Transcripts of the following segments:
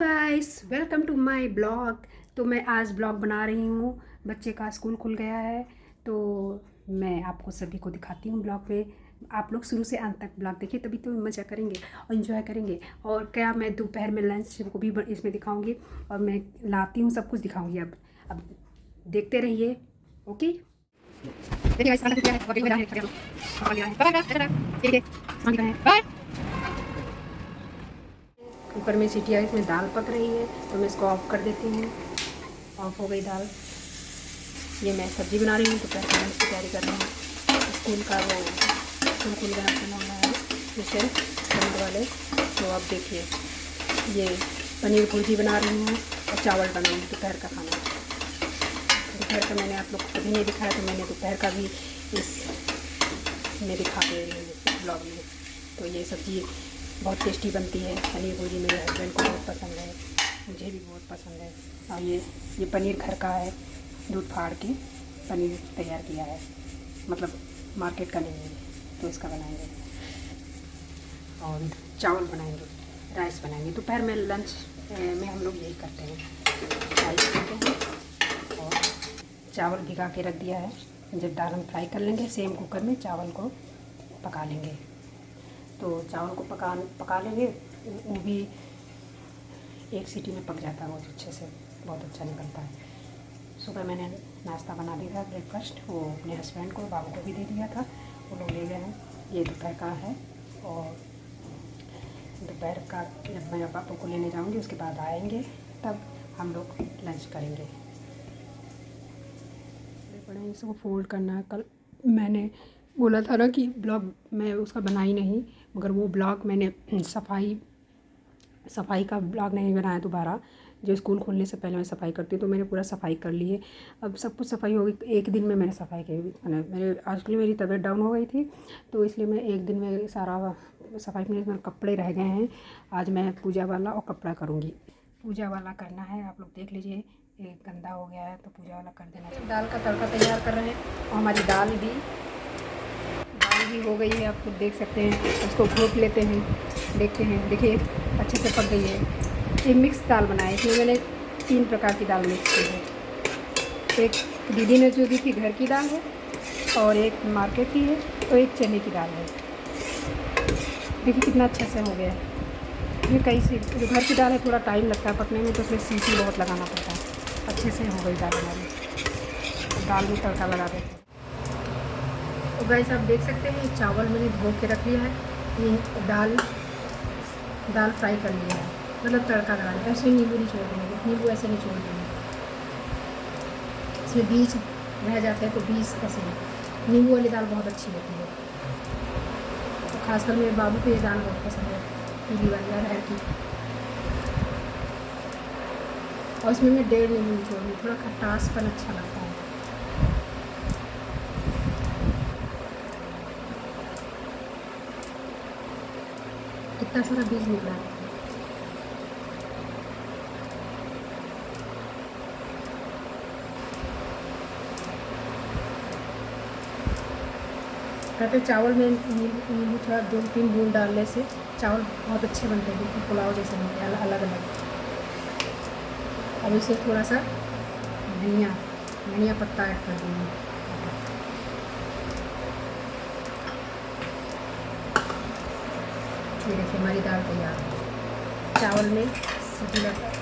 Guys welcome to my blog. तो मैं आज ब्लॉग बना रही हूँ। बच्चे का स्कूल खुल गया है तो मैं आपको सभी को दिखाती हूँ ब्लॉग में। आप लोग शुरू से अंत तक ब्लॉग देखिए, तभी तो मज़ा करेंगे और इन्जॉय करेंगे। और क्या मैं दोपहर में लंच को भी इसमें दिखाऊंगी और मैं लाती हूँ, सब कुछ दिखाऊंगी। अब देखते रहिए। ओके, कुकर में सीटी आई, इसमें दाल पक रही है तो मैं इसको ऑफ़ कर देती हूँ। ऑफ़ हो गई दाल। ये मैं सब्ज़ी बना रही हूँ, तो पहले लंच की तैयारी कर रही हूँ। स्कूल का वो स्कूल खुल गया बनाना है जैसे पनीर वाले। तो अब देखिए, ये पनीर भुर्जी बना रही हूँ और चावल बनाऊँगी दोपहर का खाना। दोपहर का मैंने आप लोग को कभी नहीं दिखाया, तो मैंने दोपहर का भी इस में दिखा दे रही हूँ ब्लॉग में। तो ये सब्ज़ी बहुत टेस्टी बनती है। पनीर भुर्जी मेरे हस्बैंड को बहुत पसंद है, मुझे भी बहुत पसंद है। और ये पनीर घर का है, दूध फाड़ के पनीर तैयार किया है, मतलब मार्केट का नहीं है। तो इसका बनाएंगे और चावल बनाएंगे, राइस बनाएंगे। दोपहर में लंच में हम लोग यही करते हैं, राइस करते हैं। और चावल भिगा के रख दिया है, जब दाल हम फ्राई कर लेंगे सेम कुकर में चावल को पका लेंगे। तो चावल को पका लेंगे, वो भी एक सीटी में पक जाता है बहुत अच्छे से, बहुत अच्छा निकलता है। सुबह मैंने नाश्ता बना दिया था, ब्रेकफास्ट, वो अपने हस्बैंड को बाबू को भी दे दिया था, वो लोग ले गए हैं। ये दोपहर का है और दोपहर का जब मैं पापा को लेने जाऊंगी उसके बाद आएंगे, तब हम लोग लंच करेंगे। पड़े इसको फोल्ड करना है। कल मैंने बोला था ना कि ब्लॉग मैं उसका बनाई नहीं, मगर वो ब्लॉग मैंने सफाई का ब्लॉग नहीं बनाया दोबारा। जो स्कूल खोलने से पहले मैं सफाई करती हूँ, तो मैंने पूरा सफाई कर ली है। अब सब कुछ सफाई हो गई, एक दिन में मैंने सफाई की। मेरे एक्चुअली मेरी तबीयत डाउन हो गई थी, तो इसलिए मैं एक दिन में सारा सफाई में मेरे कपड़े रह गए हैं। आज मैं पूजा वाला और कपड़ा करूँगी। पूजा वाला करना है, आप लोग देख लीजिए। ये गंदा हो गया है तो पूजा वाला कर देना चाहिए। दाल का तड़का तैयार कर रहे हैं और हमारी दाल भी हो गई है, आप लोग देख सकते हैं। उसको घोट लेते हैं, देखते हैं। देखिए अच्छे से पक गई है। ये मिक्स दाल बनाए, इसमें मैंने 3 प्रकार की दाल मिक्स की है। एक दीदी ने जो दी थी घर की दाल है, और एक मार्केट की है, और एक चने की दाल है। देखिए कितना अच्छे से हो गया है। ये कई सी जो घर की दाल है थोड़ा टाइम लगता है पकने में, तो उसमें सीटी बहुत लगाना पड़ता है। अच्छे से हो गई दाल हमारी। दाल में तड़का लगा देते हैं। तो गाइस आप देख सकते हैं, चावल मैंने धो के रख लिया है। ये दाल फ्राई कर लिया है, मतलब तड़का लगा लिया। ऐसे नींबू नहीं छोड़ देंगे, नींबू ऐसे नहीं छोड़ देंगे, इसमें बीज रह जाते हैं, तो बीज ऐसे नहीं। नींबू वाली दाल बहुत अच्छी होती है, तो खासकर मेरे बाबू को ये दाल बहुत पसंद है, पीली वाली अरहर की। और इसमें मैं 1.5 नींबू छोड़ूँगी, थोड़ा खटासपन अच्छा लगता है। कितना सारा बीज निकला है। कहते चावल में नींबू थोड़ा 2-3 बूंद डालने से चावल बहुत अच्छे बनते हैं, बिल्कुल पुलाव जैसे बनते हैं, अलग अलग। अब इसे थोड़ा सा धनिया पत्ता ऐड कर दूँगी। ये देखिए हमारी दाल तैयार है। चावल में सीटी लगा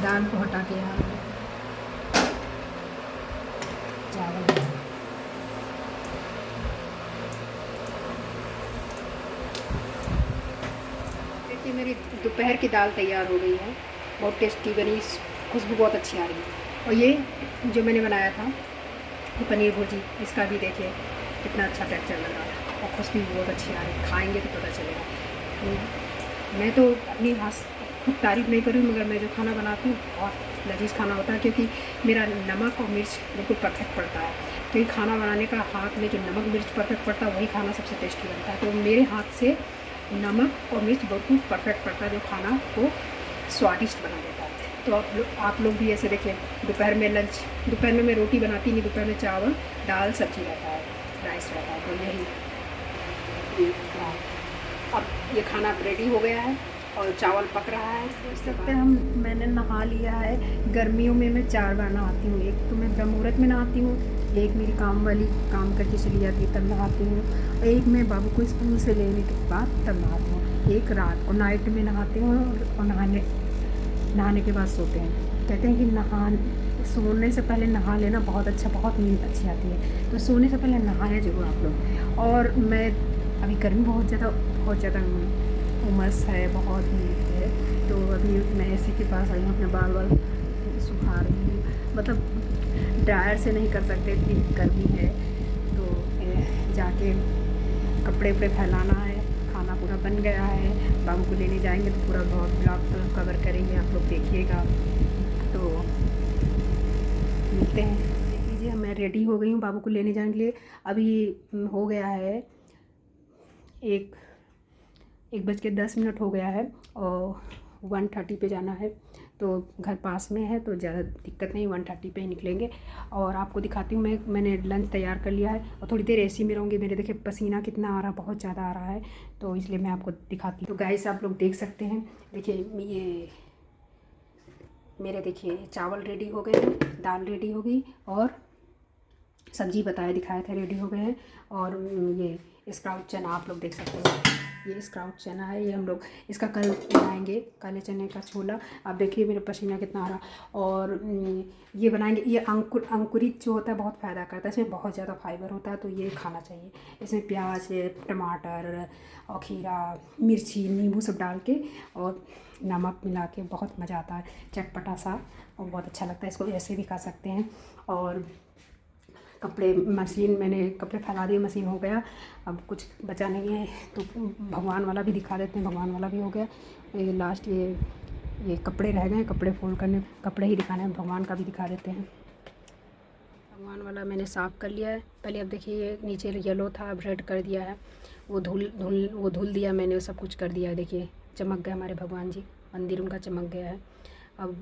दाल को हटा के यहाँ चावल। देखिए मेरी दोपहर की दाल तैयार हो गई है, बहुत टेस्टी बनी, खुशबू बहुत अच्छी आ रही है। और ये जो मैंने बनाया था ये पनीर भुर्जी, इसका भी देखिए कितना अच्छा टेक्सचर लगा और खुशबू बहुत अच्छी आ रही है। खाएंगे तो पता चलेगा। तो मैं तो अपनी खुद तारीफ़ नहीं करूँ, मगर मैं जो खाना बनाती हूँ बहुत लजीज खाना होता है, क्योंकि मेरा नमक और मिर्च बिल्कुल परफेक्ट पड़ता है। क्योंकि खाना बनाने का हाथ में जो नमक मिर्च परफेक्ट पड़ता है, वही खाना सबसे टेस्टी बनता है। तो मेरे हाथ से नमक और मिर्च बिल्कुल परफेक्ट पड़ता है, जो खाना को स्वादिष्ट बना देता है। तो आप लोग भी ऐसे देखिए। दोपहर में मैं रोटी बनाती नहीं, दोपहर में चावल दाल सब्जी रहता है, राइस रहता है। तो यही ये दाल। अब ये खाना रेडी हो गया है और चावल पक रहा है। देख सकते हैं मैंने नहा लिया है। गर्मियों में मैं 4 बार नहाती हूँ। एक तो मैं ब्रह्मुहूर्त में नहाती हूँ, एक मेरी काम वाली काम करके चली जाती है तब नहाती हूँ, और एक मैं बाबू को स्कूल से लेने के बाद तब नहाती हूँ। एक रात को नाइट में नहाती हूँ और नहाने के बाद सोते हैं। कहते हैं कि सोने से पहले नहा लेना बहुत अच्छा, बहुत नींद अच्छी आती है। तो सोने से पहले नहाया जरूर आप लोग। और मैं अभी गर्मी बहुत ज़्यादा उमस है, बहुत ही है, तो अभी मैं एसी के पास आई हूँ, अपने बाल सुखा रही हूँ। मतलब ड्रायर से नहीं कर सकते, इतनी गर्मी है। तो जाके कपड़े फैलाना है। खाना पूरा बन गया है, बाबू को लेने जाएंगे तो पूरा ब्लॉग कवर करेंगे, आप लोग देखिएगा। तो मिलते हैं। देख लीजिए मैं रेडी हो गई हूँ बाबू को लेने जाने के लिए। अभी हो गया है 1:10 हो गया है और 1:30 पे जाना है। तो घर पास में है तो ज़्यादा दिक्कत नहीं, 1:30 पे ही निकलेंगे। और आपको दिखाती हूँ मैंने लंच तैयार कर लिया है और थोड़ी देर एसी में रहूँगी। मेरे देखिए पसीना कितना आ रहा, बहुत ज़्यादा आ रहा है, तो इसलिए मैं आपको दिखाती हूँ। तो गाइस आप लोग देख सकते हैं, देखिए ये मेरे देखिए चावल रेडी हो गए हैं, दाल रेडी हो गई और सब्जी दिखाए थे रेडी हो गए हैं। और ये स्प्राउट चना आप लोग देख सकते हैं, ये स्प्राउट चना है। ये हम लोग इसका कल बनाएंगे, काले चने का छोला। आप देखिए मेरा पसीना कितना आ रहा। और ये बनाएंगे, ये अंकुरित जो होता है बहुत फ़ायदा करता है, इसमें बहुत ज़्यादा फाइबर होता है, तो ये खाना चाहिए। इसमें प्याज, टमाटर और खीरा, मिर्ची, नींबू सब डाल के और नमक मिला के बहुत मज़ा आता है, चटपटा सा, और बहुत अच्छा लगता है। इसको ऐसे भी खा सकते हैं। और मैंने कपड़े फैला दिए, मशीन हो गया। अब कुछ बचा नहीं है तो भगवान वाला भी दिखा देते हैं। भगवान वाला भी हो गया। ये लास्ट ये कपड़े रह गए, कपड़े फोल्ड करने, कपड़े ही दिखाने हैं, भगवान का भी दिखा देते हैं। भगवान वाला मैंने साफ़ कर लिया है पहले। अब देखिए ये नीचे येलो था, अब रेड कर दिया है। वो धुल दिया मैंने, वो सब कुछ कर दिया है। देखिए चमक गए हमारे भगवान जी, मंदिर उनका चमक गया है। अब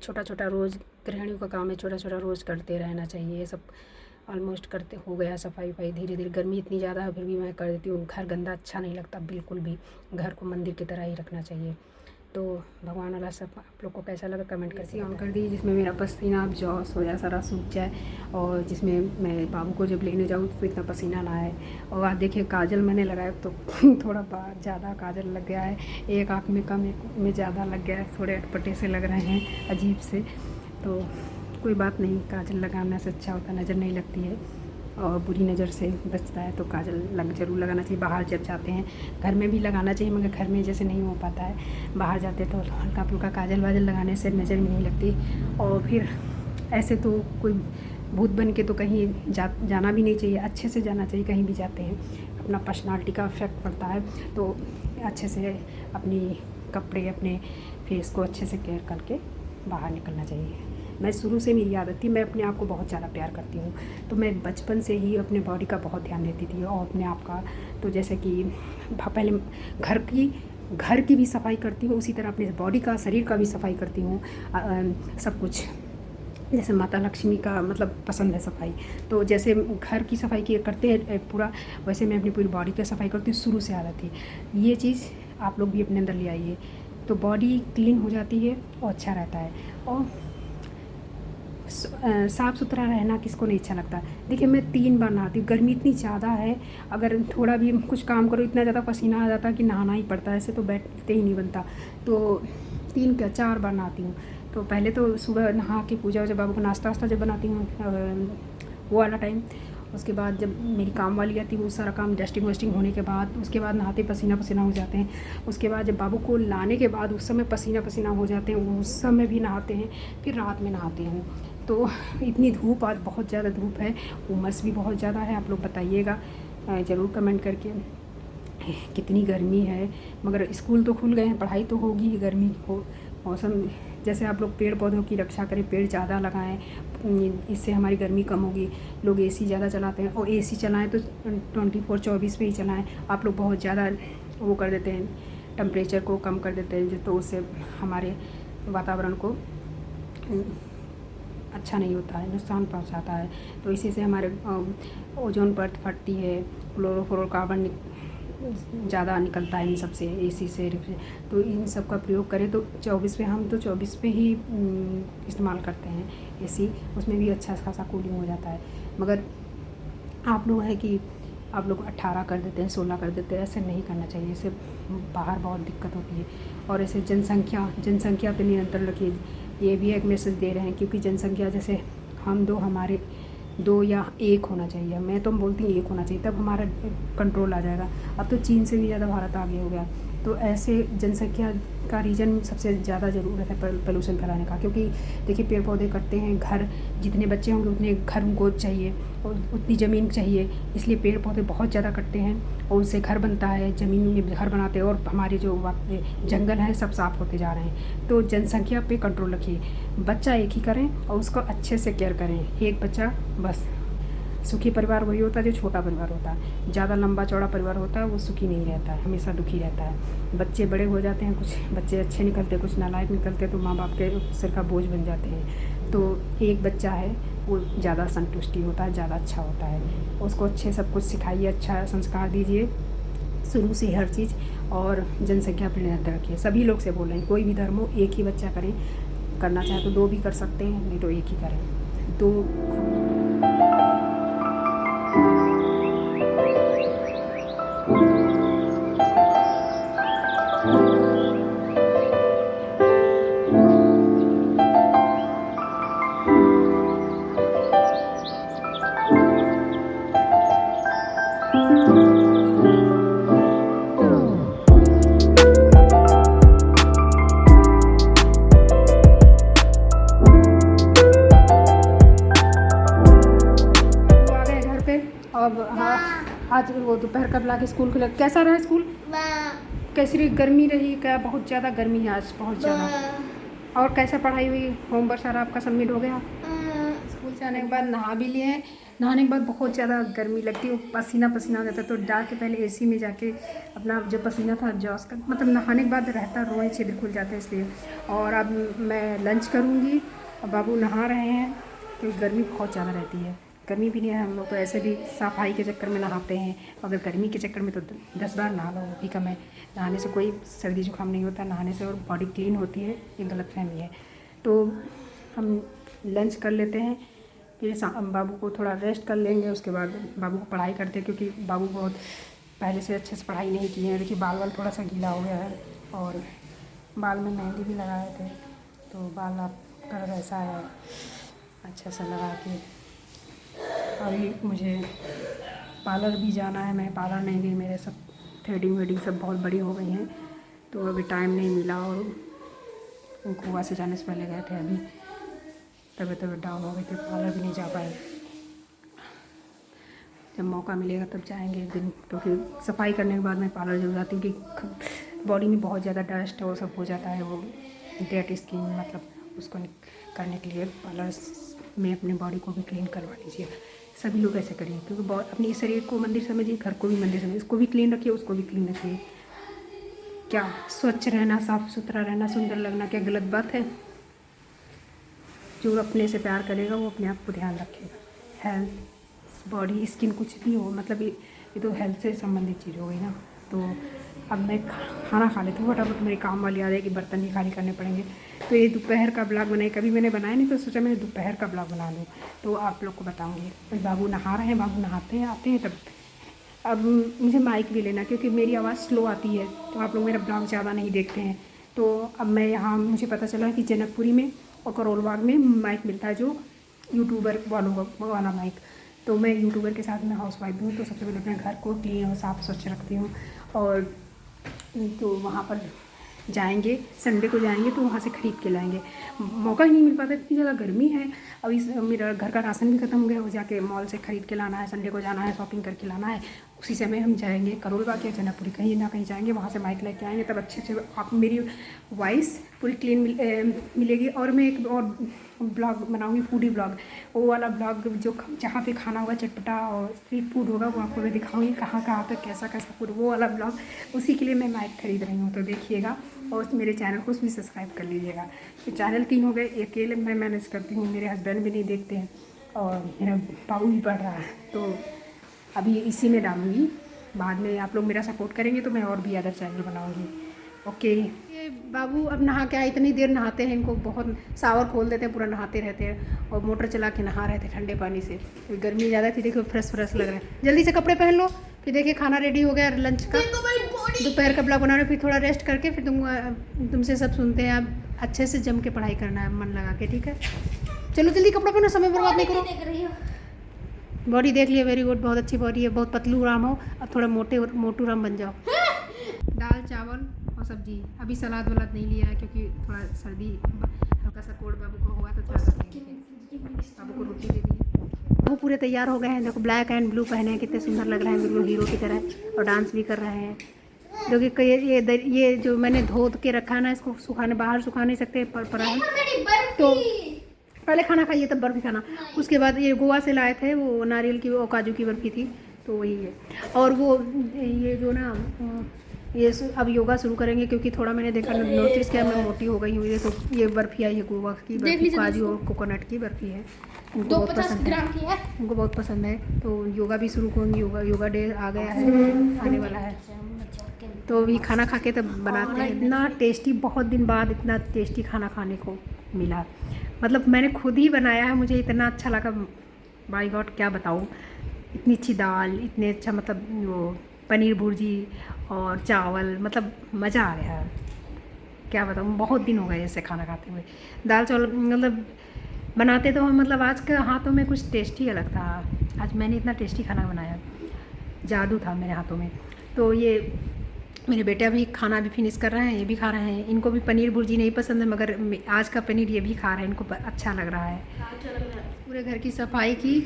छोटा छोटा रोज़ गृहिणियों का काम है, छोटा छोटा रोज़ करते रहना चाहिए। ये सब ऑलमोस्ट करते हो गया सफाई धीरे धीरे। गर्मी इतनी ज़्यादा है फिर भी मैं कर देती हूँ। घर गंदा अच्छा नहीं लगता बिल्कुल भी, घर को मंदिर की तरह ही रखना चाहिए। तो भगवान वाला सब आप लोग को कैसा लगा कमेंट करके ऑन कर दी, जिसमें मेरा पसीना अब जॉस हो जाए, सारा सूख जाए, और जिसमें मैं बाबू को जब लेने जाऊँ तो इतना पसीना ना आए। और आप देखिए काजल मैंने लगाया तो थोड़ा ज़्यादा काजल लग गया है, एक आँख में कम, एक में ज़्यादा लग गया है, थोड़े अटपटे से लग रहे हैं, अजीब से। तो कोई बात नहीं, काजल लगाने से अच्छा होता, नज़र नहीं लगती है और बुरी नज़र से बचता है। तो काजल ज़रूर लगाना चाहिए। बाहर जब जाते हैं, घर में भी लगाना चाहिए, मगर घर में जैसे नहीं हो पाता है, बाहर जाते तो हल्का फुल्का काजल वाजल लगाने से नज़र में नहीं लगती। और फिर ऐसे तो कोई भूत बन के तो कहीं जाना भी नहीं चाहिए, अच्छे से जाना चाहिए। कहीं भी जाते हैं अपना पर्सनालिटी का इफेक्ट पड़ता है, तो अच्छे से अपनी कपड़े, अपने फेस को अच्छे से केयर करके बाहर निकलना चाहिए। मैं शुरू से मेरी आदत थी, मैं अपने आप को बहुत ज़्यादा प्यार करती हूँ, तो मैं बचपन से ही अपने बॉडी का बहुत ध्यान देती थी और अपने आप का। तो जैसे कि पहले घर की भी सफाई करती हूँ, उसी तरह अपने बॉडी का, शरीर का भी सफाई करती हूँ। सब कुछ जैसे माता लक्ष्मी का मतलब पसंद है सफाई, तो जैसे घर की सफाई की करते हैं पूरा, वैसे मैं अपनी पूरी बॉडी की सफाई करती हूँ, शुरू से आदत थी। ये चीज़ आप लोग भी अपने अंदर ले आइए, तो बॉडी क्लीन हो जाती है और अच्छा रहता है। और साफ़ सुथरा रहना किसको नहीं अच्छा लगता। देखिए मैं 3 बार नहाती हूँ, गर्मी इतनी ज़्यादा है, अगर थोड़ा भी कुछ काम करो इतना ज़्यादा पसीना आ जाता है कि नहाना ही पड़ता है, ऐसे तो बैठते ही नहीं बनता। तो 3 क्या 4 बार नहाती हूँ। तो पहले तो सुबह नहा के पूजा वूजा, बाबू को नाश्ता वास्ता जब बनाती हूँ वो वाला टाइम, उसके बाद जब मेरी काम वाली आती है वो सारा काम डस्टिंग वस्टिंग होने के बाद, उसके बाद नहाते पसीना पसीना हो जाते हैं। उसके बाद जब बाबू को लाने के बाद उस समय पसीना पसीना हो जाते हैं, उस समय भी नहाते हैं, फिर रात में नहाते हैं। तो इतनी धूप, आज बहुत ज़्यादा धूप है, उमस भी बहुत ज़्यादा है। आप लोग बताइएगा ज़रूर कमेंट करके कितनी गर्मी है। मगर स्कूल तो खुल गए हैं, पढ़ाई तो होगी ही, गर्मी हो मौसम। जैसे आप लोग पेड़ पौधों की रक्षा करें, पेड़ ज़्यादा लगाएं, इससे हमारी गर्मी कम होगी। लोग एसी ज़्यादा चलाते हैं, और एसी चलाएं तो 24/24 पे ही चलाएं। आप लोग बहुत ज़्यादा वो कर देते हैं, टेम्परेचर को कम कर देते हैं, तो उससे हमारे वातावरण को अच्छा नहीं होता है, नुकसान पहुंचाता है। तो इसी से हमारे ओजोन परत फटती है, क्लोरोफ्लोरोकार्बन ज़्यादा निकलता है इन सब से, एसी से, तो इन सब का प्रयोग करें तो 24 पे, हम तो 24 पे ही इस्तेमाल करते हैं एसी, उसमें भी अच्छा खासा कूलिंग हो जाता है। मगर आप लोग है कि आप लोग 18 कर देते हैं, 16 कर देते हैं, ऐसे नहीं करना चाहिए, इससे बाहर बहुत दिक्कत होती है। और ऐसे जनसंख्या पे नियंत्रण रखिए, ये भी एक मैसेज दे रहे हैं, क्योंकि जनसंख्या जैसे हम दो, हमारे 2 या 1 होना चाहिए, मैं तो बोलती हूँ 1 होना चाहिए, तब हमारा कंट्रोल आ जाएगा। अब तो चीन से भी ज़्यादा भारत आगे हो गया, तो ऐसे जनसंख्या का रीज़न सबसे ज़्यादा ज़रूरत है पोल्यूशन फैलाने का, क्योंकि देखिए पेड़ पौधे कटते हैं, घर जितने बच्चे होंगे उतने घर उनको चाहिए और उतनी ज़मीन चाहिए, इसलिए पेड़ पौधे बहुत ज़्यादा कटते हैं और उससे घर बनता है, ज़मीन में घर बनाते हैं, और हमारे जो जंगल हैं सब साफ़ होते जा रहे हैं। तो जनसंख्या पे कंट्रोल रखिए, बच्चा एक ही करें और उसको अच्छे से केयर करें, एक बच्चा बस। सुखी परिवार वही होता है जो छोटा परिवार होता है, ज़्यादा लंबा चौड़ा परिवार होता है वो सुखी नहीं रहता है, हमेशा दुखी रहता है। बच्चे बड़े हो जाते हैं, कुछ बच्चे अच्छे निकलते, कुछ नालायक निकलते, तो माँ बाप के सिर का बोझ बन जाते हैं। तो एक बच्चा है वो ज़्यादा संतुष्टि होता है, ज़्यादा अच्छा होता है, उसको अच्छे सब कुछ सिखाइए, अच्छा संस्कार दीजिए शुरू से हर चीज़, और जनसंख्या पर नियंत्रण रखिए। सभी लोग से बोल रहे हैं, कोई भी धर्म हो, एक ही बच्चा करें, करना चाहे तो 2 भी कर सकते हैं, नहीं तो एक ही करें। तो अब हाँ, आज वो दोपहर का बुला के स्कूल खुला, कैसा रहा स्कूल? कैसी रही? गर्मी रही क्या? बहुत ज़्यादा गर्मी है आज, बहुत ज़्यादा। और कैसा पढ़ाई हुई? होमवर्क सारा आपका सबमिट हो गया? स्कूल से आने के बाद नहा भी लिए हैं, नहाने के बाद बहुत ज़्यादा गर्मी लगती है, पसीना पसीना हो जाता है, तो जाके पहले एसी में जाके अपना जो पसीना था एग्जॉस्ट कर, मतलब नहाने के बाद रहता, रोए छिद्र खुल जाते हैं इसलिए। और अब मैं लंच करूँगी, अब बाबू नहा रहे हैं, क्योंकि गर्मी बहुत ज़्यादा रहती है। गर्मी भी नहीं है, हम लोग तो ऐसे भी सफाई के चक्कर में नहाते हैं, अगर गर्मी के चक्कर में तो 10 बार नहा लो भी कम है। नहाने से कोई सर्दी जुकाम नहीं होता, नहाने से और बॉडी क्लीन होती है, ये गलतफहमी है। तो हम लंच कर लेते हैं, फिर बाबू को थोड़ा रेस्ट कर लेंगे, उसके बाद बाबू को पढ़ाई करते हैं, क्योंकि बाबू बहुत पहले से अच्छे से पढ़ाई नहीं किए हैं। देखिए बाल थोड़ा सा गीला हो गया है, और बाल में मेहंदी भी लगाए थे, तो बाल आपका वैसा है, अच्छा सा लगा के। अभी मुझे पार्लर भी जाना है, मैं पार्लर नहीं गई, मेरे सब थ्रेडिंग वेडिंग सब बहुत बड़ी हो गई हैं, तो अभी टाइम नहीं मिला, और गोवा से जाने से पहले गए थे, अभी तबीयत डाउन हो गई थी, पार्लर भी नहीं जा पाए। जब मौका मिलेगा तब जाएंगे एक दिन, क्योंकि सफाई करने के बाद मैं पार्लर जरूर जाती हूँ, कि बॉडी में बहुत ज़्यादा डस्ट वो सब हो जाता है, वो डेड स्किन, मतलब उसको करने के लिए पार्लर में अपनी बॉडी को भी क्लीन करवा लीजिए। सभी लोग ऐसे करिए, क्योंकि अपने शरीर को मंदिर समझिए, घर को भी मंदिर समझिए, इसको भी क्लीन रखिए, उसको भी क्लीन रखिए। क्या स्वच्छ रहना, साफ सुथरा रहना, सुंदर लगना क्या गलत बात है? जो अपने से प्यार करेगा वो अपने आप को ध्यान रखेगा। हेल्थ, बॉडी, स्किन, कुछ भी हो, मतलब ये तो हेल्थ से संबंधित चीज़ हो गई ना। तो अब मैं खाना खा लेती हूँ फटाफट, मेरे काम वाली याद है कि बर्तन भी खाली करने पड़ेंगे। तो ये दोपहर का ब्लॉग बनाए, कभी मैंने बनाया नहीं, तो सोचा मैंने दोपहर का ब्लॉग बना लूँ, तो आप लोग को बताऊँगी। बाबू नहा रहे हैं, बाबू नहाते हैं आते हैं तब। अब मुझे माइक भी लेना, क्योंकि मेरी आवाज़ स्लो आती है, तो आप लोग मेरा ब्लॉग ज़्यादा नहीं देखते हैं। तो अब मैं यहाँ, मुझे पता चला कि जनकपुरी में और करोल बाग में माइक मिलता है, जो यूट्यूबर वाला माइक। तो मैं यूट्यूबर के साथ में हाउसवाइफ हूँ, तो सबसे पहले अपने घर को क्लीन और साफ़ स्वच्छ रखती हूँ, और तो वहाँ पर जाएंगे, संडे को जाएंगे, तो वहाँ से ख़रीद के लाएंगे। मौका ही नहीं मिल पाता, इतनी ज़्यादा गर्मी है। अभी मेरा घर का राशन भी ख़त्म हो गया, वो जाके मॉल से ख़रीद के लाना है, संडे को जाना है, शॉपिंग करके लाना है। उसी समय हम जाएंगे करोल बाग या जनकपुरी, कहीं ना कहीं जाएंगे, वहाँ से माइक लेके आएंगे, तब अच्छे से आप मेरी वॉइस पूरी क्लीन मिलेगी। और मैं एक और ब्लॉग बनाऊंगी, फूडी ब्लॉग, वो वाला ब्लॉग जो जहाँ पे खाना होगा चटपटा और स्ट्रीट फूड होगा, वो आपको मैं दिखाऊंगी कहाँ कहाँ पे कैसा कैसा फूड, वो वाला ब्लॉग। उसी के लिए मैं माइक खरीद रही हूँ, तो देखिएगा, और मेरे चैनल को भी सब्सक्राइब कर लीजिएगा। तो चैनल 3 हो गए, अकेले मैं मैनेज करती हूँ, मेरे हस्बैंड भी नहीं देखते हैं, और मेरा बाबू भी पढ़ रहा है, तो अभी इसी में डालूँगी बाद में आप लोग मेरा सपोर्ट करेंगे तो मैं और भी अदर चैनल बनाऊँगी। ओके। ये बाबू अब नहा के आए, इतनी देर नहाते हैं, इनको बहुत शावर खोल देते हैं, पूरा नहाते रहते हैं और मोटर चला के नहा रहे थे ठंडे पानी से। गर्मी ज़्यादा थी, देखो फ्रेश फ्रेश लग रहा है। जल्दी से कपड़े पहन लो। फिर देखिए खाना रेडी हो गया लंच का, दोपहर का ब्लॉग बना रहे, फिर थोड़ा रेस्ट करके फिर तुमसे सब सुनते हैं। आप अच्छे से जम के पढ़ाई करना है, मन लगा के, ठीक है। चलो जल्दी कपड़ा पहनो, समय बर्बाद नहीं करो। बॉडी देख लिया, वेरी गुड, बहुत अच्छी बॉडी है। बहुत पतलू राम हो, अब थोड़ा मोटू राम बन जाओ। दाल चावल और सब्जी, अभी सलाद वलाद नहीं लिया है क्योंकि थोड़ा सर्दी हल्का सा कोल्ड बाबू को हुआ तो थोड़ा सा बाबू को रोटी दे दी। वो पूरे तैयार हो गए हैं, देखो ब्लैक एंड ब्लू पहने हैं, कितने सुंदर लग रहे हैं, बिल्कुल हीरो की तरह, और डांस भी कर रहे हैं। क्योंकि ये जो मैंने धो के रखा है ना, इसको सुखाने, बाहर सुखा नहीं सकते पर तो पहले खाना खाइए तब बर्फ़ी खाना। उसके बाद ये गोवा से लाए थे वो नारियल की और काजू की बर्फ़ी थी, तो वही है। और वो ये जो ना ये अब योगा शुरू करेंगे क्योंकि थोड़ा मैंने देखा, नोटिस किया मैं मोटी हो गई हूँ। ये तो ये बर्फ़ी आई है गोवा की बर्फ़ी, काजू और कोकोनट की बर्फ़ी है, उनको बहुत पसंद है, उनको बहुत पसंद है। तो योगा भी शुरू करूँगी, योगा डे आ गया है, आने वाला है, तो अभी खाना खा के तब बनाते हैं। इतना टेस्टी, बहुत दिन बाद इतना टेस्टी खाना खाने को मिला, मतलब मैंने खुद ही बनाया है, मुझे इतना अच्छा लगा, बाय गॉड क्या बताऊँ। इतनी अच्छी दाल, इतने अच्छा मतलब वो पनीर भुर्जी और चावल, मतलब मज़ा आ गया, क्या बताऊँ। बहुत दिन हो गए ऐसे खाना खाते हुए। दाल चावल मतलब बनाते तो मतलब आज के हाथों में कुछ टेस्ट ही अलग था। आज मैंने इतना टेस्टी खाना बनाया, जादू था मेरे हाथों में। तो ये मेरे बेटे अभी खाना भी फिनिश कर रहे हैं, ये भी खा रहे हैं। इनको भी पनीर भुर्जी नहीं पसंद है, मगर आज का पनीर ये भी खा रहे हैं, इनको अच्छा लग रहा है। पूरे घर की सफाई की,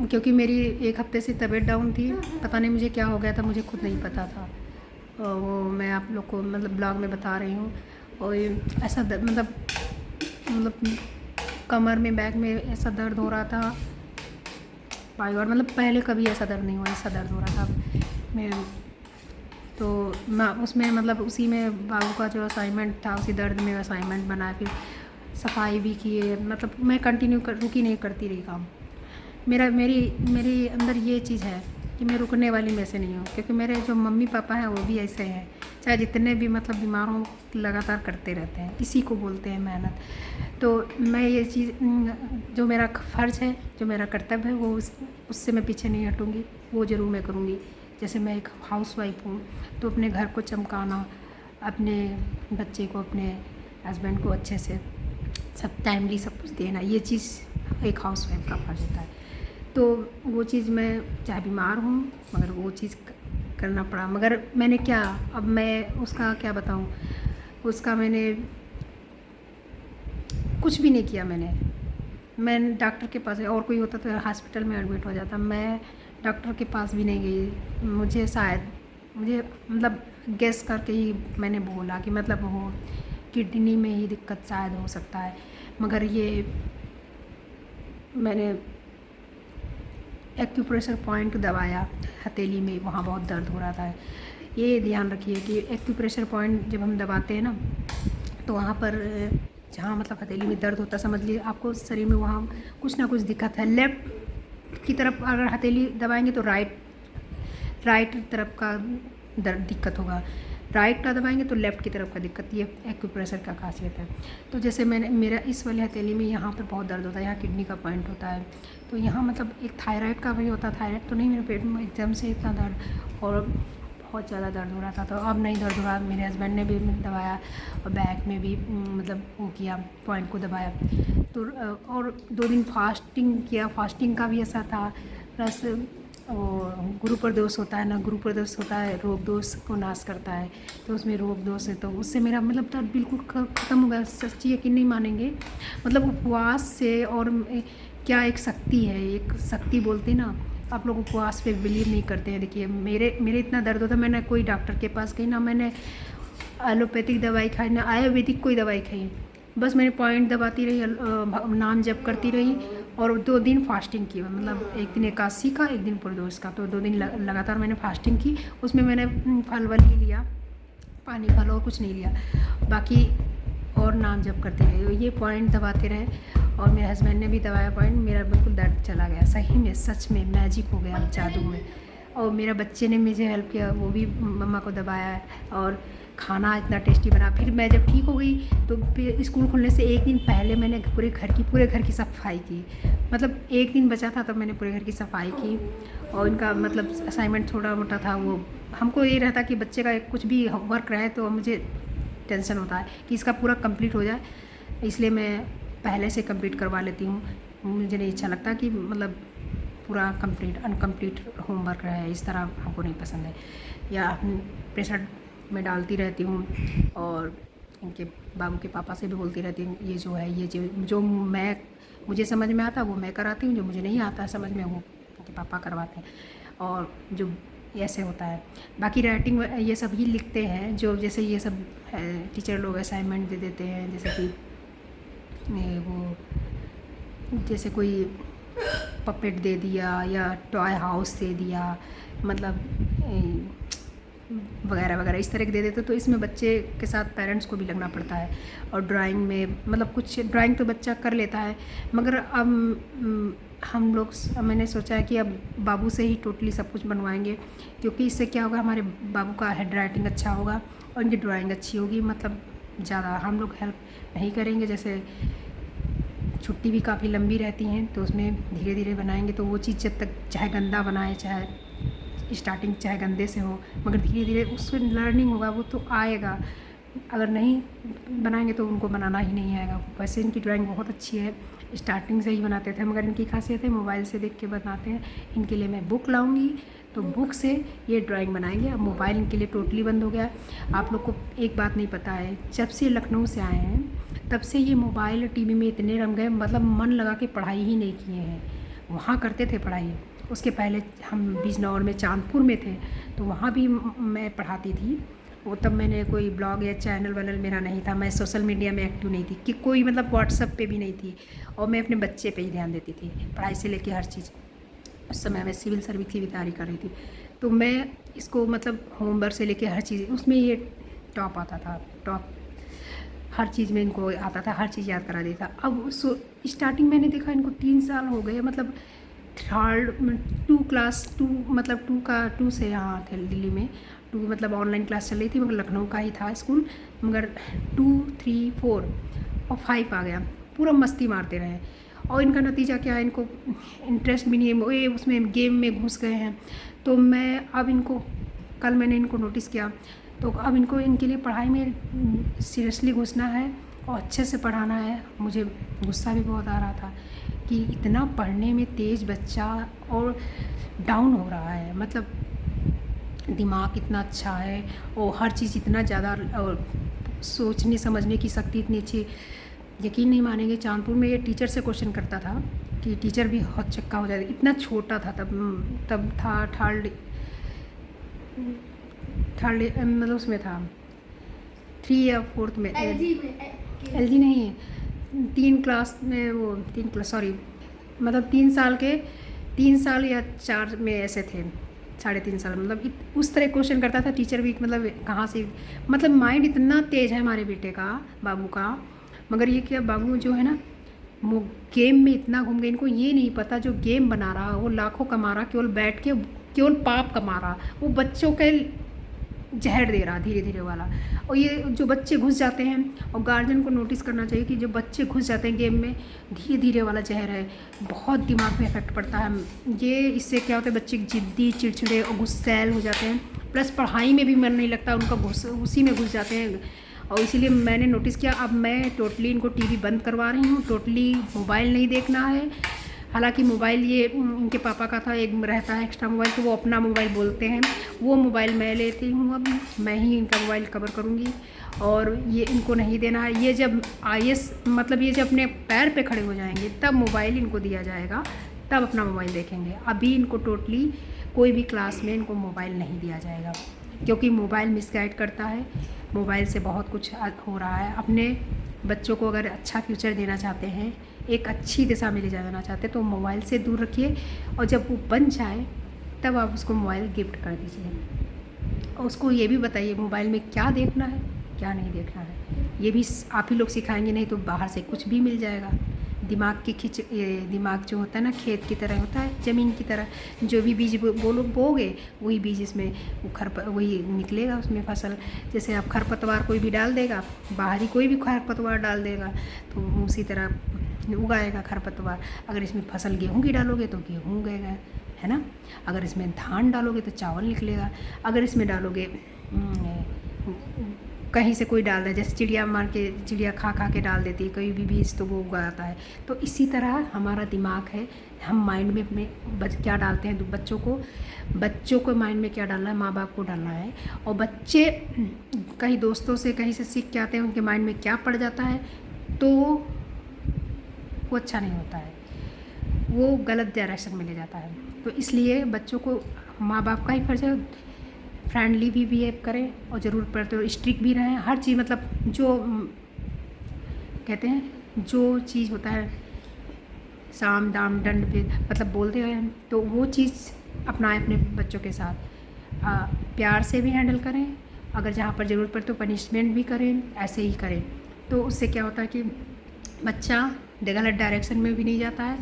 क्योंकि मेरी एक हफ्ते से तबीयत डाउन थी, पता नहीं मुझे क्या हो गया था, मुझे खुद नहीं पता था। वो मैं आप लोग को मतलब ब्लॉग में बता रही हूँ। और ऐसा मतलब कमर में, बैक में ऐसा दर्द हो रहा था, बाई बार मतलब पहले कभी ऐसा दर्द नहीं हुआ, ऐसा दर्द हो रहा था। मैं उसमें मतलब उसी में बाबू का जो असाइनमेंट था, उसी दर्द में असाइनमेंट बनाया, फिर सफाई भी किए, मतलब मैं कंटिन्यू रुकी नहीं, करती रही काम। मेरी अंदर ये चीज़ है कि मैं रुकने वाली में से नहीं हूँ, क्योंकि मेरे जो मम्मी पापा हैं वो भी ऐसे हैं, चाहे जितने भी मतलब बीमार हों लगातार करते रहते हैं, इसी को बोलते हैं मेहनत। तो मैं ये चीज़, जो मेरा फ़र्ज़ है, जो मेरा कर्तव्य है, वो उससे मैं पीछे नहीं हटूँगी, वो ज़रूर मैं करूँगी। जैसे मैं एक हाउसवाइफ हूँ, तो अपने घर को चमकाना, अपने बच्चे को, अपने हस्बैंड को अच्छे से सब टाइमली सब कुछ देना, ये चीज़ एक हाउसवाइफ का फ़र्ज़ होता है। तो वो चीज़ मैं चाहे बीमार हूँ, मगर वो चीज़ करना पड़ा। मगर मैंने क्या, अब मैं उसका क्या बताऊँ, उसका मैंने कुछ भी नहीं किया। मैं डॉक्टर के पास, और कोई होता तो हॉस्पिटल में एडमिट हो जाता, मैं डॉक्टर के पास भी नहीं गई। मुझे मतलब गेस करके ही मैंने बोला कि मतलब वो किडनी में ही दिक्कत शायद हो सकता है, मगर ये मैंने एक्यूप्रेशर पॉइंट दबाया हथेली में, वहाँ बहुत दर्द हो रहा था। ये ध्यान रखिए कि एक्यूप्रेशर पॉइंट जब हम दबाते हैं ना, तो वहाँ पर जहाँ मतलब हथेली में दर्द होता, समझ लीजिए आपको शरीर में वहाँ कुछ ना कुछ दिक्कत है। लेफ़्ट की तरफ अगर हथेली दबाएंगे तो राइट तरफ का दर्द दिक्कत होगा, राइट का दबाएंगे तो लेफ़्ट की तरफ का दिक्कत। ये एक्यूप्रेशर का खासियत है। तो जैसे मेरा इस वाली हथेली में यहाँ पर बहुत दर्द होता है, यहाँ किडनी का पॉइंट होता है, तो यहाँ मतलब एक थायराइड का भी होता है, थायराइड तो नहीं, मेरे पेट में एकदम से इतना दर्द और बहुत ज़्यादा दर्द हो रहा था। तो अब नहीं दर्द हो रहा, मेरे हस्बैंड ने भी दबाया और बैक में भी मतलब वो किया, पॉइंट को दबाया। तो और 2 दिन फास्टिंग किया, फास्टिंग का भी असर था। प्लस गुरु प्रदोष होता है ना, गुरु प्रदोष होता है, रोग दोष को नाश करता है, तो उसमें रोग दोष है, तो उससे मेरा मतलब दर्द बिल्कुल ख़त्म हो गया। सच्ची यकीन नहीं मानेंगे, मतलब उपवास से, और क्या एक शक्ति है, एक शक्ति बोलते हैं ना, आप लोग उपवास पे बिलीव नहीं करते हैं। देखिए मेरे इतना दर्द होता, मैंने कोई डॉक्टर के पास गई ना, मैंने एलोपैथिक दवाई खाई ना आयुर्वेदिक कोई दवाई खाई, बस मैंने पॉइंट दबाती रही, नाम जप करती रही, और 2 दिन फास्टिंग की, मतलब एक दिन एकादशी का, एक दिन प्रदोष का, तो 2 दिन लगातार मैंने फास्टिंग की। उसमें मैंने फल वल ही लिया, पानी फल और कुछ नहीं लिया, बाकी और नाम जप करते रहे, ये पॉइंट दबाते रहे। और मेरे हस्बैंड ने भी दबाया पॉइंट, मेरा बिल्कुल दर्द चला गया, सही में, सच में मैजिक हो गया, जादू में। और मेरा बच्चे ने मुझे हेल्प किया, वो भी मम्मा को दबाया है, और खाना इतना टेस्टी बना। फिर मैं जब ठीक हो गई तो फिर स्कूल खुलने से एक दिन पहले मैंने पूरे घर की सफाई की। मतलब एक दिन बचा था तब मैंने पूरे घर की सफाई की। और इनका मतलब असाइनमेंट थोड़ा मोटा था, वो हमको ये रहता कि बच्चे का कुछ भी वर्क रहे तो मुझे टेंशन होता है कि इसका पूरा कंप्लीट हो जाए, इसलिए मैं पहले से कंप्लीट करवा लेती हूँ। मुझे नहीं अच्छा लगता कि मतलब पूरा अनकम्प्लीट होमवर्क रहे, इस तरह हमको नहीं पसंद है। या प्रेशर में डालती रहती हूँ, और इनके बाबू के पापा से भी बोलती रहती हूँ, ये जो है ये जो मैं मुझे समझ में आता वो मैं कराती हूँ, जो मुझे नहीं आता समझ में वो इनके पापा करवाते हैं। और जो ऐसे होता है, बाकी राइटिंग ये सब ही लिखते हैं, जो जैसे ये सब टीचर लोग असाइनमेंट दे देते हैं, जैसे कि वो जैसे कोई पपेट दे दिया या टॉय हाउस दे दिया, मतलब वगैरह वगैरह इस तरह के दे देते, तो इसमें बच्चे के साथ पेरेंट्स को भी लगना पड़ता है। और ड्राइंग में मतलब कुछ ड्राइंग तो बच्चा कर लेता है, मगर अब मैंने सोचा है कि अब बाबू से ही टोटली सब कुछ बनवाएंगे, क्योंकि इससे क्या होगा, हमारे बाबू का हैंड राइटिंग अच्छा होगा और उनकी ड्राइंग अच्छी होगी। मतलब ज़्यादा हम लोग हेल्प नहीं करेंगे, जैसे छुट्टी भी काफ़ी लंबी रहती हैं तो उसमें धीरे धीरे बनाएंगे, तो वो चीज़ जब तक चाहे गंदा बनाए, चाहे स्टार्टिंग चाहे गंदे से हो, मगर धीरे धीरे उससे लर्निंग होगा, वो तो आएगा। अगर नहीं बनाएंगे तो उनको बनाना ही नहीं आएगा। वैसे इनकी ड्राइंग बहुत अच्छी है, स्टार्टिंग से ही बनाते थे, मगर इनकी खासियत है मोबाइल से देख के बनाते हैं। इनके लिए मैं बुक लाऊंगी तो बुक से ये ड्राइंग बनाएंगे। अब मोबाइल इनके लिए टोटली बंद हो गया। आप लोग को एक बात नहीं पता है, जब से लखनऊ से आए हैं तब से ये मोबाइल टीवी में इतने रम गए, मतलब मन लगा के पढ़ाई ही नहीं किए हैं। वहाँ करते थे पढ़ाई, उसके पहले हम बिजनौर में चांदपुर में थे तो वहाँ भी मैं पढ़ाती थी। वो तब मैंने कोई ब्लॉग या चैनल वैनल मेरा नहीं था, मैं सोशल मीडिया में एक्टिव नहीं थी, कि कोई मतलब व्हाट्सएप पे भी नहीं थी, और मैं अपने बच्चे पे ही ध्यान देती थी, पढ़ाई से लेके हर चीज़। उस समय मैं सिविल सर्विस की भी तैयारी कर रही थी, तो मैं इसको मतलब होमवर्क से लेके हर चीज़ उसमें ये टॉप आता था, टॉप हर चीज़ में इनको आता था, हर चीज़ याद करा देता। अब स्टार्टिंग मैंने देखा इनको 3 साल हो गए, मतलब क्लास 2 मतलब 2 से यहाँ थे दिल्ली में, 2 मतलब ऑनलाइन क्लास चल रही थी, मगर लखनऊ का ही था स्कूल, मगर 2, 3, 4 और 5 आ गया, पूरा मस्ती मारते रहे। और इनका नतीजा क्या है, इनको इंटरेस्ट भी नहीं है, ये उसमें गेम में घुस गए हैं। तो मैं अब इनको कल मैंने इनको नोटिस किया, तो अब इनको इनके लिए पढ़ाई में सीरियसली घुसना है और अच्छे से पढ़ाना है। मुझे गुस्सा भी बहुत आ रहा था कि इतना पढ़ने में तेज़ बच्चा और डाउन हो रहा है, मतलब दिमाग इतना अच्छा है और हर चीज़ इतना ज़्यादा, और सोचने समझने की शक्ति इतनी अच्छी। यकीन नहीं मानेंगे, चांदपुर में ये टीचर से क्वेश्चन करता था कि टीचर भी बहुत चक्का हो जाता, इतना छोटा था तब था थर्ड मतलब उसमें था 3 या 4 में, LG नहीं है, 3 क्लास में, वो 3 क्लास सॉरी मतलब 3 साल या 4 में ऐसे थे, 3.5 साल, मतलब उस तरह क्वेश्चन करता था टीचर भी। मतलब कहाँ से, मतलब माइंड इतना तेज़ है हमारे बेटे का, बाबू का, मगर ये क्या बाबू जो है ना वो गेम में इतना घूम गए, इनको ये नहीं पता जो गेम बना रहा वो लाखों कमा रहा, केवल बैठ के केवल पाप कमा रहा, वो बच्चों के जहर दे रहा धीरे धीरे वाला। और ये जो बच्चे घुस जाते हैं, और गार्जियन को नोटिस करना चाहिए कि जो बच्चे घुस जाते हैं गेम में, धीरे धीरे वाला जहर है, बहुत दिमाग में इफेक्ट पड़ता है। ये इससे क्या होता है, बच्चे जिद्दी, चिड़चिड़े और गुस्सैल हो जाते हैं, प्लस पढ़ाई में भी मन नहीं लगता उनका, उसी में घुस जाते हैं। और इसीलिए मैंने नोटिस किया, अब मैं टोटली इनको टीवी बंद करवा रही हूँ, टोटली मोबाइल नहीं देखना है। हालांकि मोबाइल ये इनके पापा का था, एक रहता है एक्स्ट्रा मोबाइल, तो वो अपना मोबाइल बोलते हैं, वो मोबाइल मैं लेती हूँ, अब मैं ही इनका मोबाइल कवर करूँगी, और ये इनको नहीं देना है। ये जब IAS मतलब ये जब अपने पैर पे खड़े हो जाएंगे तब मोबाइल इनको दिया जाएगा, तब अपना मोबाइल देखेंगे। अभी इनको टोटली कोई भी क्लास में इनको मोबाइल नहीं दिया जाएगा, क्योंकि मोबाइल मिसगाइड करता है, मोबाइल से बहुत कुछ हो रहा है। अपने बच्चों को अगर अच्छा फ्यूचर देना चाहते हैं, एक अच्छी दिशा में ले जाना चाहते हैं, तो मोबाइल से दूर रखिए, और जब वो बन जाए तब आप उसको मोबाइल गिफ्ट कर दीजिए। और उसको ये भी बताइए मोबाइल में क्या देखना है क्या नहीं देखना है, ये भी आप ही लोग सिखाएंगे, नहीं तो बाहर से कुछ भी मिल जाएगा, दिमाग जो होता है ना खेत की तरह होता है, ज़मीन की तरह। जो भी बीज बोगे वही बीज इसमें वही निकलेगा उसमें फसल। जैसे आप खरपतवार कोई भी डाल देगा, बाहरी कोई भी खरपतवार डाल देगा तो उसी तरह उगाएगा खरपतवार। अगर इसमें फसल गेहूँ की डालोगे तो गेहूँ उगेगा, है ना। अगर इसमें धान डालोगे तो चावल निकलेगा। अगर इसमें डालोगे कहीं से कोई डाल दे, जैसे चिड़िया मार के, चिड़िया खा के डाल देती है कोई भी बीज तो वो उगाता है। तो इसी तरह हमारा दिमाग है, हम माइंड में क्या डालते हैं बच्चों को माइंड में क्या डालना है, माँ बाप को डालना है। और बच्चे कहीं दोस्तों से कहीं से सीख के आते हैं, उनके माइंड में क्या पड़ जाता है तो वो अच्छा नहीं होता है, वो गलत डायरेक्शन में ले जाता है। तो इसलिए बच्चों को माँ बाप का ही फर्ज है, फ्रेंडली भी बिहेव करें और ज़रूरत पड़े तो स्ट्रिक्ट भी रहें। हर चीज़ मतलब जो कहते हैं जो चीज़ होता है साम दाम दंड पे मतलब बोलते हैं, तो वो चीज़ अपनाएं अपने बच्चों के साथ। प्यार से भी हैंडल करें, अगर जहाँ पर ज़रूरत पड़े तो पनिशमेंट भी करें, ऐसे ही करें। तो उससे क्या होता है कि बच्चा गलत डायरेक्शन में भी नहीं जाता है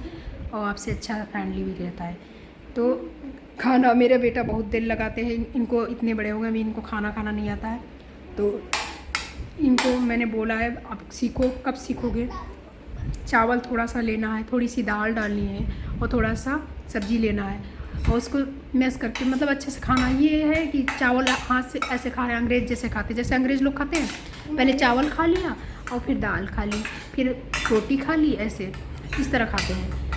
और आपसे अच्छा फ्रेंडली भी रहता है। तो खाना मेरा बेटा बहुत देर लगाते हैं, इनको इतने बड़े हो गए अभी इनको खाना नहीं आता है। तो इनको मैंने बोला है अब सीखो, कब सीखोगे। चावल थोड़ा सा लेना है, थोड़ी सी दाल डालनी है और थोड़ा सा सब्ज़ी लेना है और उसको मैश करके मतलब अच्छे से खाना। ये है कि चावल हाथ से ऐसे खा रहे हैं अंग्रेज़ जैसे खाते, जैसे अंग्रेज़ लोग खाते हैं, पहले चावल खा लिया और फिर दाल खा ली, फिर रोटी खा ली, ऐसे इस तरह खाते हैं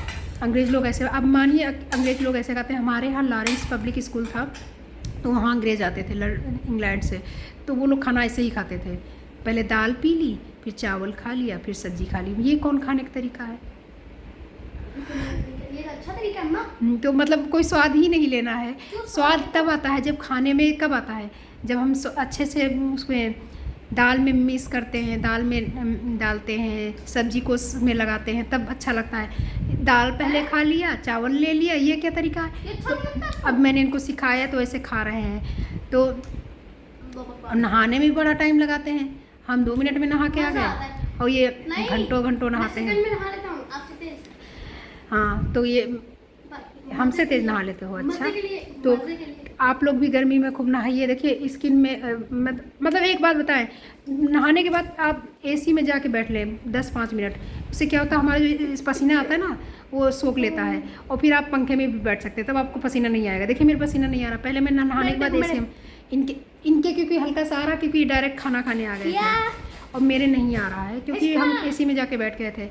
अंग्रेज़ लोग ऐसे। अब मानिए अंग्रेज़ लोग ऐसे खाते हैं। हमारे यहाँ लॉरेंस पब्लिक स्कूल था तो वहाँ अंग्रेज़ आते थे इंग्लैंड से, तो वो लोग खाना ऐसे ही खाते थे, पहले दाल पी ली, फिर चावल खा लिया, फिर सब्ज़ी खा ली। ये कौन खाने का तरीका है? ये अच्छा तरीका है ना। तो मतलब कोई स्वाद ही नहीं लेना है। स्वाद तब आता है जब खाने में, कब आता है जब हम अच्छे से उसमें दाल में मिक्स करते हैं, दाल में डालते हैं, सब्जी को उसमें लगाते हैं, तब अच्छा लगता है। दाल पहले खा लिया, चावल ले लिया, ये क्या तरीका है? तो अब मैंने इनको सिखाया तो ऐसे खा रहे हैं। तो नहाने में भी बड़ा टाइम लगाते हैं, हम 2 मिनट में नहा के आ गए और ये घंटों नहाते हैं। हाँ तो ये हमसे तेज़ नहा लेते हो। अच्छा तो आप लोग भी गर्मी में खूब नहाइए। देखिए स्किन में मतलब एक बात बताएं, नहाने के बाद आप एसी में जाके बैठ लें 10-5 मिनट, उससे क्या होता है हमारा जो पसीना आता है ना वो सोख लेता है और फिर आप पंखे में भी बैठ सकते हैं, तब आपको पसीना नहीं आएगा। देखिए मेरे पसीना नहीं आ रहा, पहले मैं नहाने के बाद एसी में इनके क्योंकि हल्का सा आ रहा, क्योंकि डायरेक्ट खाना खाने आ गए थे और मेरे नहीं आ रहा है क्योंकि हम एसी में जाके बैठ गए थे।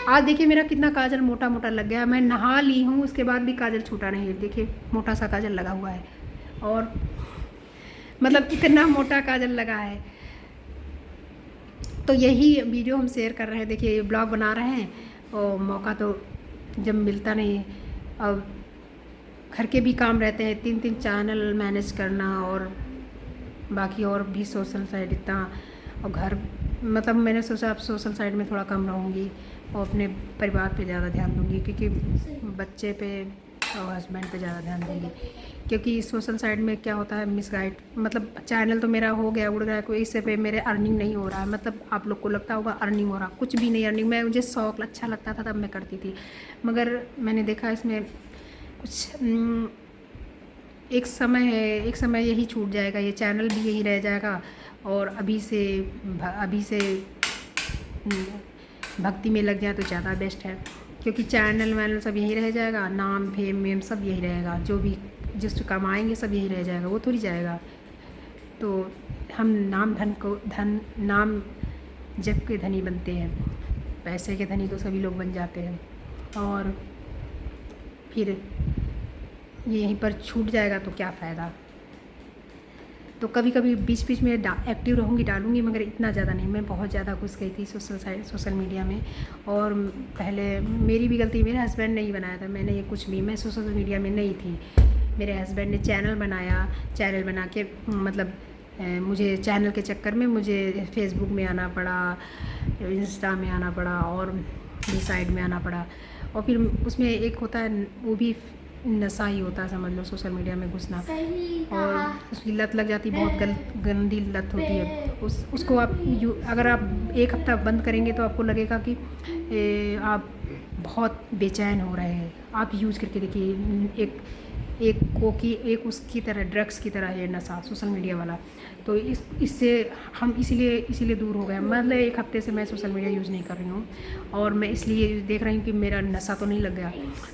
आज देखिए मेरा कितना काजल मोटा लग गया, मैं नहा ली हूँ उसके बाद भी काजल छूटा नहीं है। देखिए मोटा सा काजल लगा हुआ है और मतलब इतना मोटा काजल लगा है। तो यही वीडियो हम शेयर कर रहे हैं। देखिए ब्लॉग बना रहे हैं और मौका तो जब मिलता नहीं है, और घर के भी काम रहते हैं, 3 चैनल मैनेज करना और बाकी और भी सोशल साइड इतना, और घर मतलब मैंने सोचा अब सोशल साइड में थोड़ा कम रहूँगी और अपने परिवार पे ज़्यादा ध्यान दूँगी, क्योंकि बच्चे पे और हस्बैंड पे ज़्यादा ध्यान दूँगी। क्योंकि सोशल साइड में क्या होता है मिसगाइड, मतलब चैनल तो मेरा हो गया, उड़ गया, कोई इससे पे मेरे अर्निंग नहीं हो रहा है। मतलब आप लोग को लगता होगा अर्निंग हो रहा, कुछ भी नहीं अर्निंग। मैं मुझे शौक अच्छा लगता था तब मैं करती थी, मगर मैंने देखा इसमें कुछ एक समय यही छूट जाएगा, ये चैनल भी यही रह जाएगा और अभी से भक्ति में लग जाए तो ज़्यादा बेस्ट है, क्योंकि चैनल वैनल सब यही रह जाएगा, नाम फेम सब यही रहेगा, जो भी जिस कमाएंगे सब यही रह जाएगा, वो थोड़ी जाएगा। तो हम नाम जप के धनी बनते हैं, पैसे के धनी तो सभी लोग बन जाते हैं और फिर यहीं पर छूट जाएगा तो क्या फ़ायदा। तो कभी कभी बीच में एक्टिव रहूँगी, डालूँगी, मगर इतना ज़्यादा नहीं। मैं बहुत ज़्यादा घुस गई थी सोशल मीडिया में, और पहले मेरी भी गलती, मेरे हस्बैंड ने ही बनाया था, मैंने ये कुछ भी, मैं सोशल मीडिया में नहीं थी। मेरे हस्बैंड ने चैनल बना के मतलब मुझे चैनल के चक्कर में मुझे फेसबुक में आना पड़ा, इंस्टा में आना पड़ा और भी साइड में आना पड़ा। और फिर उसमें एक होता है, वो भी नशा ही होता है समझ लो, सोशल मीडिया में घुसना, और उसकी लत लग जाती, बहुत गंदी लत होती है। उसको आप अगर आप 1 हफ्ता बंद करेंगे तो आपको लगेगा कि आप बहुत बेचैन हो रहे हैं। आप यूज़ करके देखिए, एक उसकी तरह, ड्रग्स की तरह है नशा, सोशल मीडिया वाला। तो इससे हम इसीलिए दूर हो गए। मतलब एक हफ्ते से मैं सोशल मीडिया यूज़ नहीं कर रही हूँ, और मैं इसलिए देख रही हूँ कि मेरा नशा तो नहीं लग गया,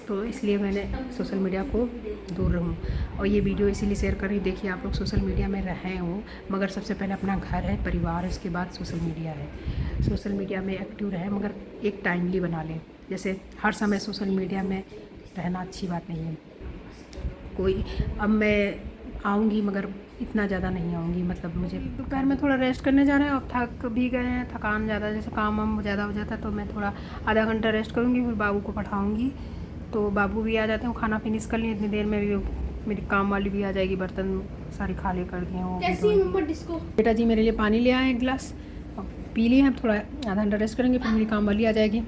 तो इसलिए मैंने सोशल मीडिया को दूर रहूँ। और ये वीडियो इसीलिए शेयर कर रही हूँ। देखिए, आप लोग सोशल मीडिया में रहे हो, मगर सबसे पहले अपना घर है, परिवार है, उसके बाद सोशल मीडिया है। सोशल मीडिया में एक्टिव रहे, मगर एक टाइमली बना लें। जैसे हर समय सोशल मीडिया में रहना अच्छी बात नहीं है। कोई, अब मैं आऊँगी मगर इतना ज़्यादा नहीं आऊँगी, मतलब मुझे दोपहर में थोड़ा रेस्ट करने जाना है, और थक भी गए हैं, थकान ज़्यादा, जैसे काम वाम ज़्यादा हो जाता है, तो मैं थोड़ा आधा घंटा रेस्ट करूँगी, फिर बाबू को पढ़ाऊँगी। तो बाबू भी आ जाते हैं, खाना फिनिश कर लिए, इतनी देर में भी मेरी काम वाली भी आ जाएगी, बर्तन सारी खाली कर दिए हूँ। बेटा जी मेरे लिए पानी ले आए एक गिलास, पी लिए हैं, थोड़ा आधा घंटा रेस्ट करेंगे, फिर मेरी काम वाली आ जाएगी,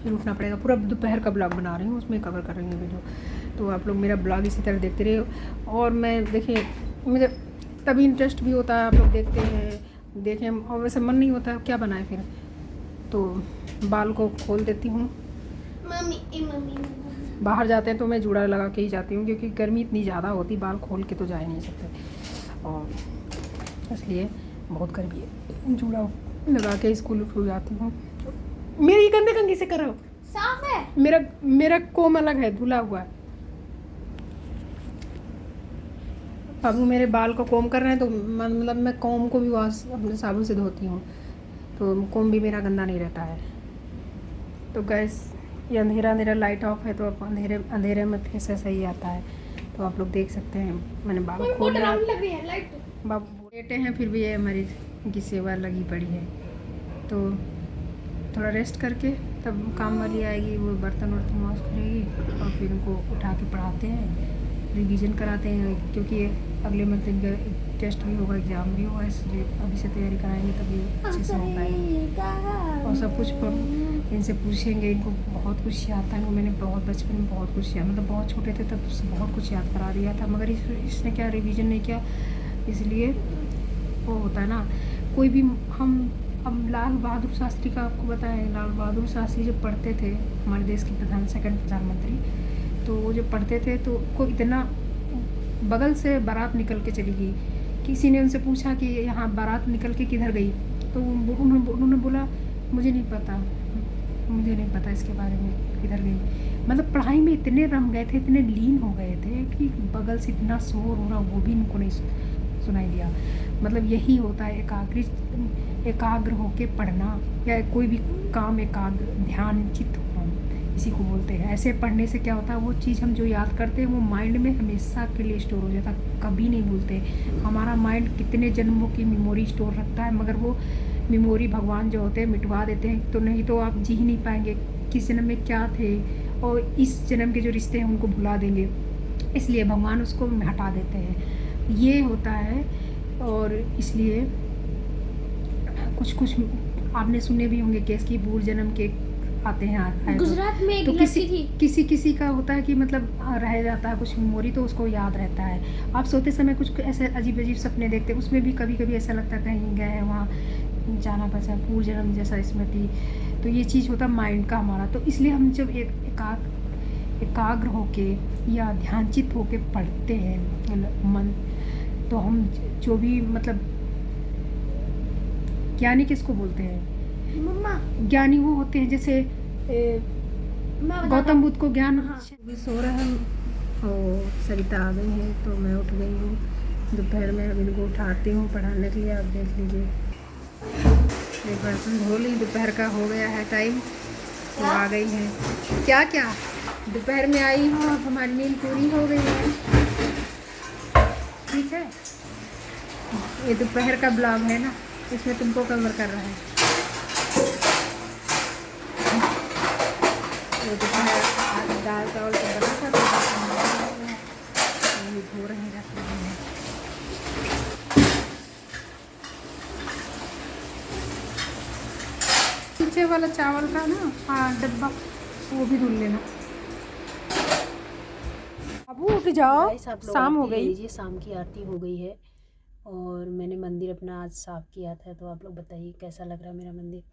फिर उठना पड़ेगा। पूरा दोपहर का ब्लॉग बना रही हूँ, उसमें कवर कर रही हूँ वीडियो। तो आप लोग मेरा ब्लॉग इसी तरह देखते रहे। और मैं देखिए, मुझे तभी इंटरेस्ट भी होता है, आप लोग देखते हैं, देखें, और वैसे मन नहीं होता क्या बनाए फिर, तो बाल को खोल देती हूँ। बाहर जाते हैं तो मैं जूड़ा लगा के ही जाती हूँ, क्योंकि गर्मी इतनी ज़्यादा होती, बाल खोल के तो जा ही नहीं सकते, और इसलिए बहुत गर्मी है, जूड़ा लगा के स्कूल उठ जाती हूँ। मेरी गंदे कंघी से करो, साफ है। मेरा कोम अलग है, धुला हुआ है। बाबू मेरे बाल को कोम कर रहे हैं, तो मतलब मैं कोम को भी वॉश अपने साबुन से धोती हूँ, तो कोम भी मेरा गंदा नहीं रहता है। तो गैस, ये अंधेरा लाइट ऑफ है, तो अब अंधेरे में फिर से सही आता है। तो आप लोग देख सकते हैं, मैंने बाल खोल लिया। बाबू लेटे हैं, फिर भी ये हमारी की सेवा लगी पड़ी है। तो थोड़ा रेस्ट करके तब काम वाली आएगी, वो बर्तन वर्तन वॉश करेगी, और फिर उनको उठा के पढ़ाते हैं, रिवीजन कराते हैं, क्योंकि अगले मंथ इनका टेस्ट भी होगा, एग्ज़ाम भी होगा, इसलिए अभी से तैयारी कराएंगे तभी अच्छे से हो पाएगा। और सब कुछ इनसे पूछेंगे, इनको बहुत कुछ याद था, इनको मैंने बहुत बचपन में बहुत कुछ याद, मतलब बहुत छोटे थे तब बहुत कुछ याद करा दिया था, मगर इसने क्या रिवीजन नहीं किया, इसलिए वो होता है ना। कोई भी हम, अब लाल बहादुर शास्त्री का आपको बताएं, लाल बहादुर शास्त्री जब पढ़ते थे, हमारे देश के सेकंड प्रधानमंत्री, तो वो जब पढ़ते थे तो को इतना बगल से बारात निकल के चली गई, किसी ने उनसे पूछा कि यहाँ बारात निकल के किधर गई, तो उन्होंने बोला मुझे नहीं पता इसके बारे में, किधर गई। मतलब पढ़ाई में इतने रम गए थे, इतने लीन हो गए थे कि बगल से इतना शोर हो रहा वो भी इनको नहीं सुनाई दिया। मतलब यही होता है एकाग्र होके पढ़ना, या कोई भी काम एकाग्र ध्यान चित्त होना, इसी को बोलते हैं। ऐसे पढ़ने से क्या होता है, वो चीज़ हम जो याद करते हैं वो माइंड में हमेशा के लिए स्टोर हो जाता है, कभी नहीं भूलते। हमारा माइंड कितने जन्मों की मेमोरी स्टोर रखता है, मगर वो मेमोरी भगवान जो होते हैं मिटवा देते हैं, तो नहीं तो आप जी ही नहीं पाएंगे किस जन्म में क्या थे, और इस जन्म के जो रिश्ते हैं उनको भुला देंगे, इसलिए भगवान उसको हटा देते हैं, ये होता है। और इसलिए कुछ आपने सुने भी होंगे केस की पूर्व जन्म के आते हैं, गुजरात में तो किसी का होता है कि मतलब रह जाता है कुछ मेमोरी, तो उसको याद रहता है। आप सोते समय कुछ ऐसे अजीब सपने देखते हैं, उसमें भी कभी कभी ऐसा लगता है कहीं गए हैं, वहाँ जाना पड़ता है, पूर्व जन्म जैसा स्मृति, तो ये चीज़ होता है माइंड का हमारा। तो इसलिए हम जब एकाग्र होके या ध्यानचित होके पढ़ते हैं मन, तो हम जो भी मतलब ज्ञानी किसको बोलते हैं मम्मा, ज्ञानी वो होते हैं जैसे गौतम बुद्ध को ज्ञान। भी सो रहे हैं और सरिता आ गई है, तो मैं उठ गई हूँ दोपहर में, अब इनको उठाती हूँ पढ़ाने के लिए। आप देख लीजिए, एक बर्तन धो ली, दोपहर का हो गया है टाइम, तो आ गई है। क्या दोपहर में आई हूँ, अब हमारी नींद पूरी हो गई है, ठीक है। ये दोपहर का ब्लॉग है ना, इसमें तुमको कवर कर रहा है। तो दोपहर दाल चावल का बना था, तो धो रहे हैं, रख रहे हैं। पीछे वाला चावल का ना, हाँ डब्बा, वो भी धुल लेना। अब उठ जाओ, शाम हो गई। लीजिए, शाम की आरती हो गई है, और मैंने मंदिर अपना आज साफ़ किया था। तो आप लोग बताइए कैसा लग रहा है मेरा मंदिर।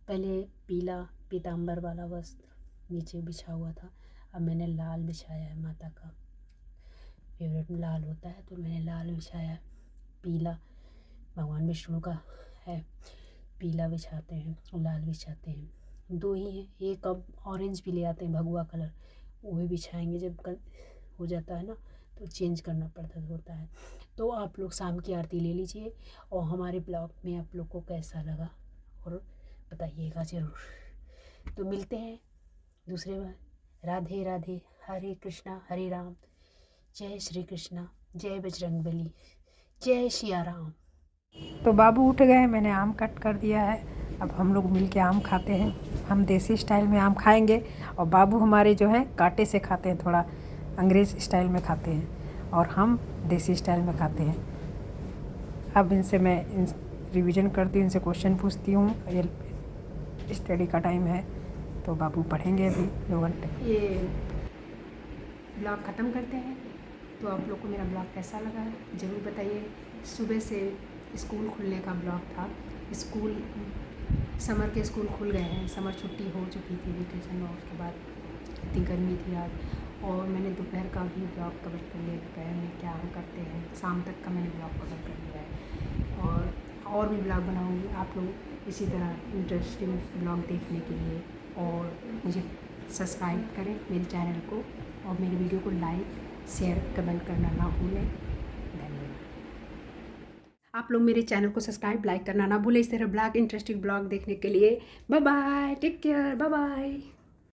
पहले पीला पीताम्बर वाला वस्त्र नीचे बिछा हुआ था, अब मैंने लाल बिछाया है। माता का फेवरेट लाल होता है तो मैंने लाल बिछाया है। पीला भगवान विष्णु का है, पीला बिछाते हैं और लाल बिछाते हैं। 2 ही हैं, एक अब ऑरेंज भी ले आते हैं भगवा कलर, वो भी बिछाएंगे। जब हो जाता है ना तो चेंज करना पड़ता होता है। तो आप लोग शाम की आरती ले लीजिए और हमारे ब्लॉग में आप लोग को कैसा लगा और बताइएगा ज़रूर। तो मिलते हैं दूसरे बार। राधे राधे, हरे कृष्णा हरे राम, जय श्री कृष्णा, जय बजरंगबली, जय सिया राम। तो बाबू उठ गए, मैंने आम कट कर दिया है। अब हम लोग मिल के आम खाते हैं। हम देसी स्टाइल में आम खाएंगे और बाबू हमारे जो है कांटे से खाते हैं, थोड़ा अंग्रेज़ स्टाइल में खाते हैं और हम देसी स्टाइल में खाते हैं। अब इनसे मैं रिवीजन करती हूँ, इनसे क्वेश्चन पूछती हूँ। ये स्टडी का टाइम है तो बाबू पढ़ेंगे अभी 2 घंटे। ये ब्लॉग ख़त्म करते हैं। तो आप लोग को मेरा ब्लॉग कैसा लगा ज़रूर बताइए। सुबह से स्कूल खुलने का ब्लॉग था। स्कूल समर के स्कूल खुल गए हैं, समर छुट्टी हो चुकी थी वेकेशन, और उसके बाद इतनी गर्मी थी आज। और मैंने दोपहर का भी ब्लॉग कवर कर लिया, दोपहर में क्या हम करते हैं, शाम तक का मैंने ब्लॉग कवर कर लिया है। और भी ब्लॉग बनाऊँगी आप लोग इसी तरह इंटरेस्टिंग ब्लॉग देखने के लिए। और मुझे सब्सक्राइब करें मेरे चैनल को और मेरी वीडियो को लाइक शेयर कमेंट करना ना भूलें। धन्यवाद। आप लोग मेरे चैनल को सब्सक्राइब लाइक करना ना भूलें इस तरह ब्लॉग इंटरेस्टिंग ब्लॉग देखने के लिए। Bye bye, take care, bye bye.